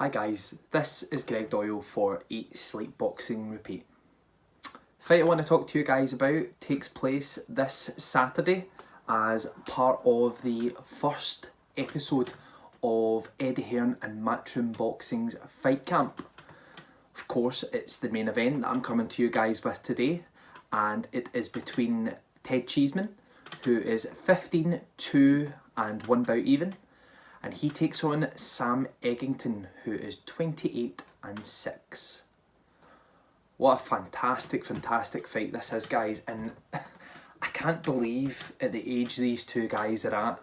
Hi guys, this is Greg Doyle for Eat, Sleep, Boxing, Repeat. The fight I want to talk to you guys about takes place this Saturday as part of the first episode of Eddie Hearn and Matchroom Boxing's fight camp. Of course, it's the main event that I'm coming to you guys with today, and it is between Ted Cheeseman, who is 15-2 and 1 bout even, and he takes on Sam Eggington, who is 28 and 6. What a fantastic fight this is, guys, and I can't believe at the age these two guys are at.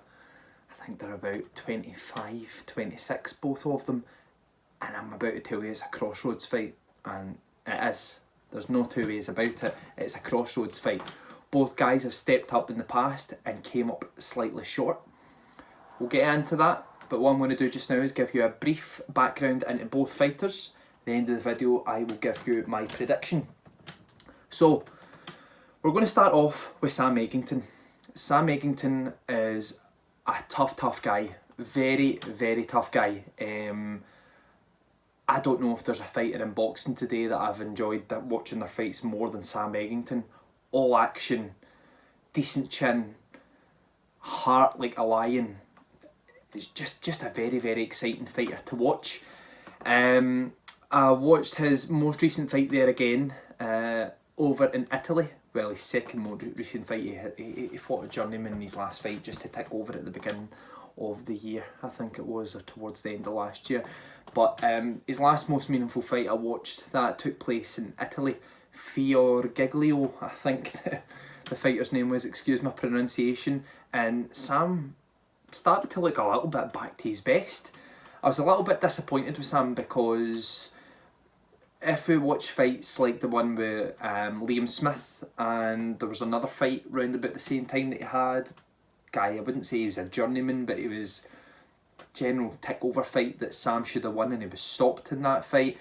I think they're about 25, 26, both of them, and I'm about to tell you it's a crossroads fight, and it is. There's no two ways about it. It's a crossroads fight. Both guys have stepped up in the past and came up slightly short. We'll get into that, but what I'm going to do just now is give you a brief background into both fighters. At the end of the video, I will give you my prediction. So, we're going to start off with Sam Eggington. Sam Eggington is a tough guy. Very tough guy. I don't know if there's a fighter in boxing today that I've enjoyed watching their fights more than Sam Eggington. All action, decent chin, heart like a lion. It's just a very exciting fighter to watch. I watched his most recent fight there again over in Italy. Well, his second most recent fight, he fought a journeyman in his last fight just to tick over at the beginning of the year, I think it was, or towards the end of last year. But his last most meaningful fight I watched, that took place in Italy. Giglio, I think the fighter's name was, excuse my pronunciation, and Sam started to look a little bit back to his best. I was a little bit disappointed with Sam because if we watch fights like the one with Liam Smith, and there was another fight round about the same time that he had, guy, I wouldn't say he was a journeyman, but he was a general tick-over fight that Sam should have won, and he was stopped in that fight.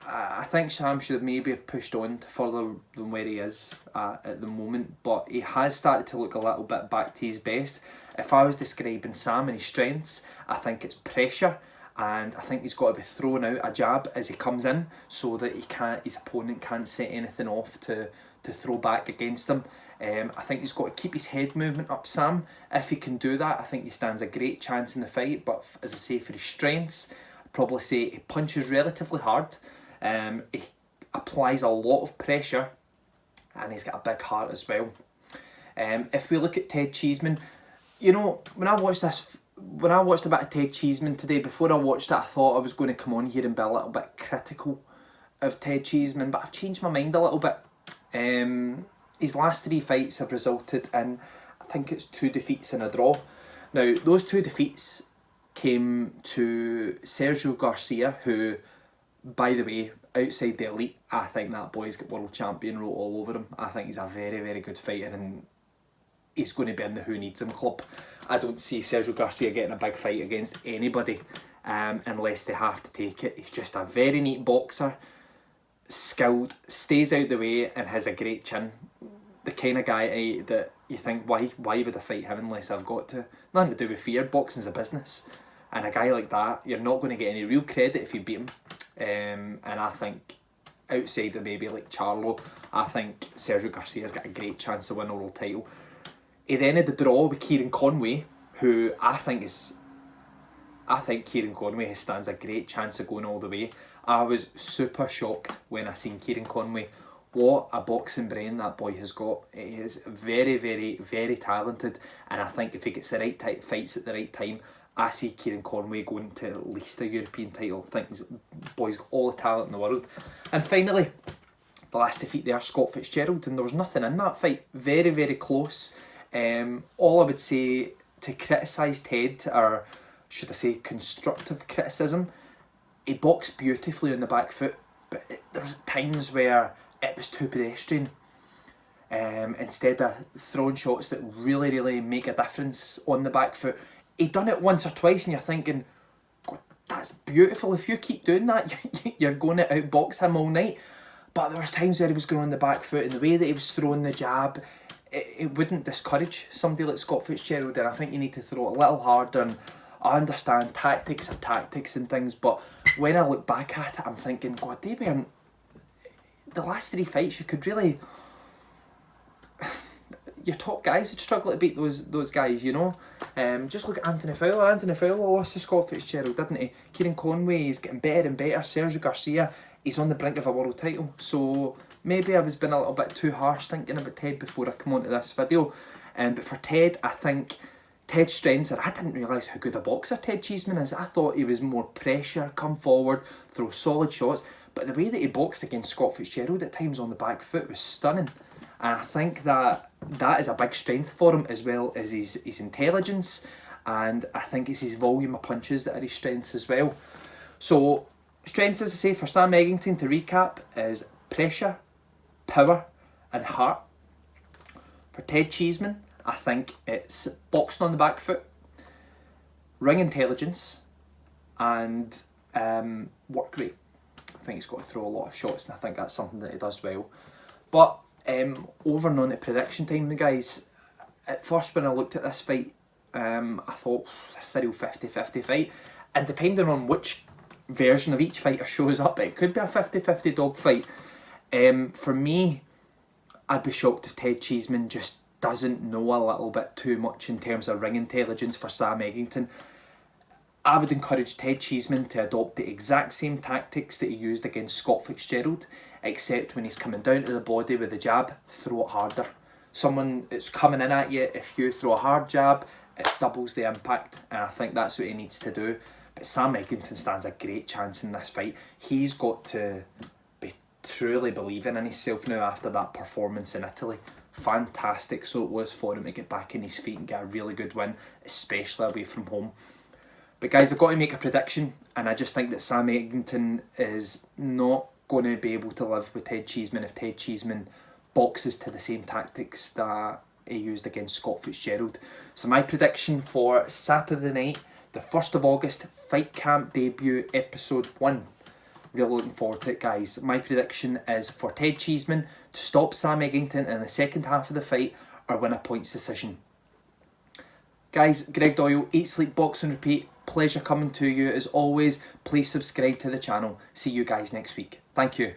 I think Sam should have maybe pushed on to further than where he is at the moment, but he has started to look a little bit back to his best. If I was describing Sam and his strengths, I think it's pressure, and I think he's got to be throwing out a jab as he comes in so that his opponent can't set anything off to throw back against him. I think he's got to keep his head movement up, Sam. If he can do that, I think he stands a great chance in the fight, but as I say, for his strengths, I'd probably say he punches relatively hard. He applies a lot of pressure, and he's got a big heart as well. If we look at Ted Cheeseman, you know, when I watched a bit of Ted Cheeseman today, before I watched it, I thought I was going to come on here and be a little bit critical of Ted Cheeseman, but I've changed my mind a little bit. His last 3 fights have resulted in, I think it's 2 defeats and a draw. Now, those 2 defeats came to Sergio Garcia, who, by the way, outside the elite, I think that boy's got world champion wrote all over him. I think he's a very good fighter, and he's going to be in the Who Needs Him club. I don't see Sergio Garcia getting a big fight against anybody unless they have to take it. He's just a very neat boxer, skilled, stays out the way, and has a great chin. The kind of guy that you think, why would I fight him unless I've got to? Nothing to do with fear. Boxing's a business, and a guy like that, you're not going to get any real credit if you beat him. And I think outside of maybe like Charlo, I think Sergio Garcia's got a great chance to win a world title. He then had the draw with Kieran Conway, who I think Kieran Conway stands a great chance of going all the way. I was super shocked when I seen Kieran Conway. What a boxing brain that boy has got. He is very talented, and I think if he gets the right fights at the right time, I see Kieran Conway going to at least a European title. I think the boy's got all the talent in the world. And finally, the last defeat there, Scott Fitzgerald, and there was nothing in that fight. Very close. All I would say to criticise Ted, or should I say constructive criticism, he boxed beautifully on the back foot, but there was times where it was too pedestrian. Instead of throwing shots that really make a difference on the back foot, he done it once or twice, and you're thinking, God, that's beautiful. If you keep doing that, you're going to outbox him all night. But there was times where he was going on the back foot, and the way that he was throwing the jab, it wouldn't discourage somebody like Scott Fitzgerald, and I think you need to throw it a little harder and I understand tactics are tactics and things, but when I look back at it, I'm thinking, God, they weren't... The last 3 fights, you could really... Your top guys would struggle to beat those guys, you know. Just look at Anthony Fowler. Anthony Fowler lost to Scott Fitzgerald, didn't he? Kieran Conway is getting better and better. Sergio Garcia, he's on the brink of a world title. So maybe I was being a little bit too harsh thinking about Ted before I come onto this video. But for Ted, I think Ted's strengths are, I didn't realise how good a boxer Ted Cheeseman is. I thought he was more pressure, come forward, throw solid shots. But the way that he boxed against Scott Fitzgerald at times on the back foot was stunning. And I think that is a big strength for him, as well as his intelligence, and I think it's his volume of punches that are his strengths as well. So strengths, as I say, for Sam Eggington, to recap, is pressure, power and heart. For Ted Cheeseman, I think it's boxing on the back foot, ring intelligence and work rate. I think he's got to throw a lot of shots, and I think that's something that he does well. But over and on to prediction time, guys. At first, when I looked at this fight, I thought it's a real 50-50 fight, and depending on which version of each fighter shows up, it could be a 50-50 dog fight. For me, I'd be shocked if Ted Cheeseman just doesn't know a little bit too much in terms of ring intelligence for Sam Eggington. I would encourage Ted Cheeseman to adopt the exact same tactics that he used against Scott Fitzgerald, except when he's coming down to the body with the jab, throw it harder. Someone that's coming in at you, if you throw a hard jab, it doubles the impact, and I think that's what he needs to do. But Sam Eggington stands a great chance in this fight. He's got to be truly believing in himself now after that performance in Italy. Fantastic, so it was for him to get back in his feet and get a really good win, especially away from home. But guys, I've got to make a prediction, and I just think that Sam Eggington is not going to be able to live with Ted Cheeseman if Ted Cheeseman boxes to the same tactics that he used against Scott Fitzgerald. So my prediction for Saturday night, the 1st of August, Fight Camp debut, episode 1. Really looking forward to it, guys. My prediction is for Ted Cheeseman to stop Sam Eggington in the second half of the fight or win a points decision. Guys, Greg Doyle, Eat, Sleep, Box and Repeat. Pleasure coming to you as always. Please subscribe to the channel. See you guys next week. Thank you.